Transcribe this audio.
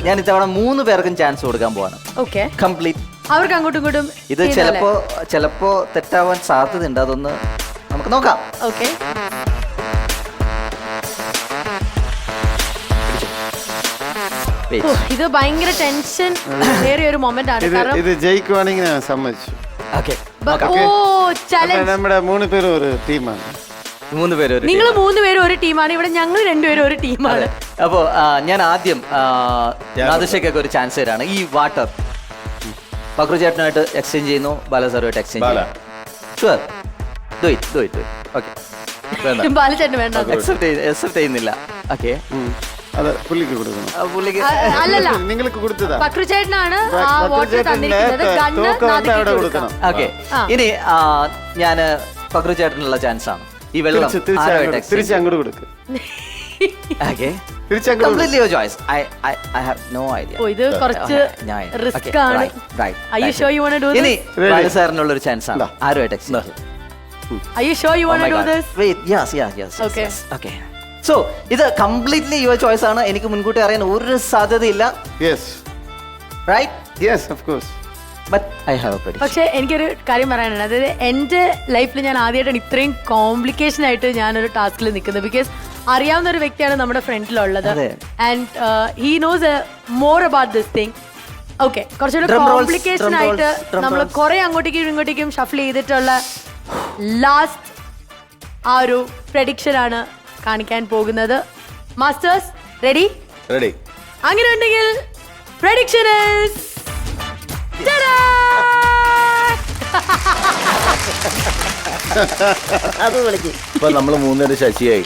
ഞാൻ ഇത്തവണ 3 പേർക്കും ചാൻസ് കൊടുക്കാൻ പോവാണ്. Okay, complete. അവർക്ക് അങ്ങോട്ടും ഇങ്ങോട്ടും ഇത് ചിലപ്പോ തെറ്റാവാൻ സാധ്യതയുണ്ട്. അതൊന്ന് നമുക്ക് നോക്കാം. ഓക്കെ, ഇത് ഭയങ്കര ടെൻഷൻ ഏറിയ ഒരു മൊമെന്റ് ആണ്. കാരണം ഇത് ജയിക്കുവാണെങ്കിൽ ഞാൻ സമ്മതിച്ചു. നമ്മുടെ 3 പേരും ഒരു ടീമാണ്. 3 പേര് നിങ്ങൾ 3 പേരും ഒരു ടീമാണ്. ഇവിടെ ഞങ്ങൾ 2 പേരും ഒരു ടീമാണ്. അപ്പോ ഞാൻ ആദ്യം നാദിഷയ്ക്കൊക്കെ ഒരു ചാൻസ് തരാണ്. ഈ വാട്ടർ പക്രു ചേട്ടനായിട്ട് എക്സ്ചേഞ്ച് ചെയ്യുന്നു, ബാലസാറുമായിട്ട് എക്സ്ചേഞ്ച് ചെയ്യുന്നു. Sure, do it. ഓക്കെ, ബാലചേട്ടന് വേണ്ട, അക്സെപ്റ്റ് ചെയ്യുന്നില്ല. ഓക്കെ, അത് പുള്ളിക്ക് കൊടുക്കണം. പുള്ളിക്ക് അല്ലല്ല, നിങ്ങൾക്ക് കൊടുത്തതാ. പക്രു ചേട്ടനാണ് ആ വാട്ടർ തന്നിരിക്കുന്നത്. ഗണ്ണ് കൊടുക്കണം. ഓക്കെ, ഇനി ഞാൻ പക്രു ചേട്ടനുള്ള ചാൻസ് ആണ്. ഈ വെള്ളം തിരിച്ചങ്ങോട്ട് കൊടുക്കും. Okay, completely your choice. I have no idea. ഇത് കുറച്ച് റിസ്ക് ആണ്. Are you sure you want to do this? ഇനി ബാലസാറിനുള്ള ഒരു ചാൻസ് ആണ്. ആരുമായിട്ട് exchange? Are you sure you want to do this? Wait, yes. Okay. Okay. So, ഇത് completely your choice ആണ്. എനിക്ക് മുൻകൂട്ടി അറിയാൻ ഒരു സാധ്യതയില്ല. Yes. Right? Yes, of course. But I have a prediction. പക്ഷെ എനിക്കൊരു കാര്യം പറയാനുണ്ട്. അതായത് എൻ്റെ ലൈഫിൽ ഞാൻ ആദ്യമായിട്ടാണ് ഇത്രയും കോംപ്ലിക്കേഷൻ ആയിട്ട് ഞാനൊരു ടാസ്കിൽ നിൽക്കുന്നത്. ബിക്കോസ് അറിയാവുന്ന ഒരു വ്യക്തിയാണ് നമ്മുടെ ഫ്രണ്ടിലുള്ളത്. And he knows more about this thing. Okay, കുറച്ചുകൂടെ കോംപ്ലിക്കേഷൻ ആയിട്ട് നമ്മൾ കുറെ അങ്ങോട്ടേക്കും ഇങ്ങോട്ടേക്കും ഷഫിൾ ചെയ്തിട്ടുള്ള ലാസ്റ്റ് ആ ഒരു പ്രഡിക്ഷൻ ആണ് കാണിക്കാൻ പോകുന്നത്. Masters ready? റെഡി. അങ്ങനെ ഉണ്ടെങ്കിൽ പ്രഡിക്ഷൻ ഈസ് ഇപ്പൊ നമ്മള് 3 ശശിയായി.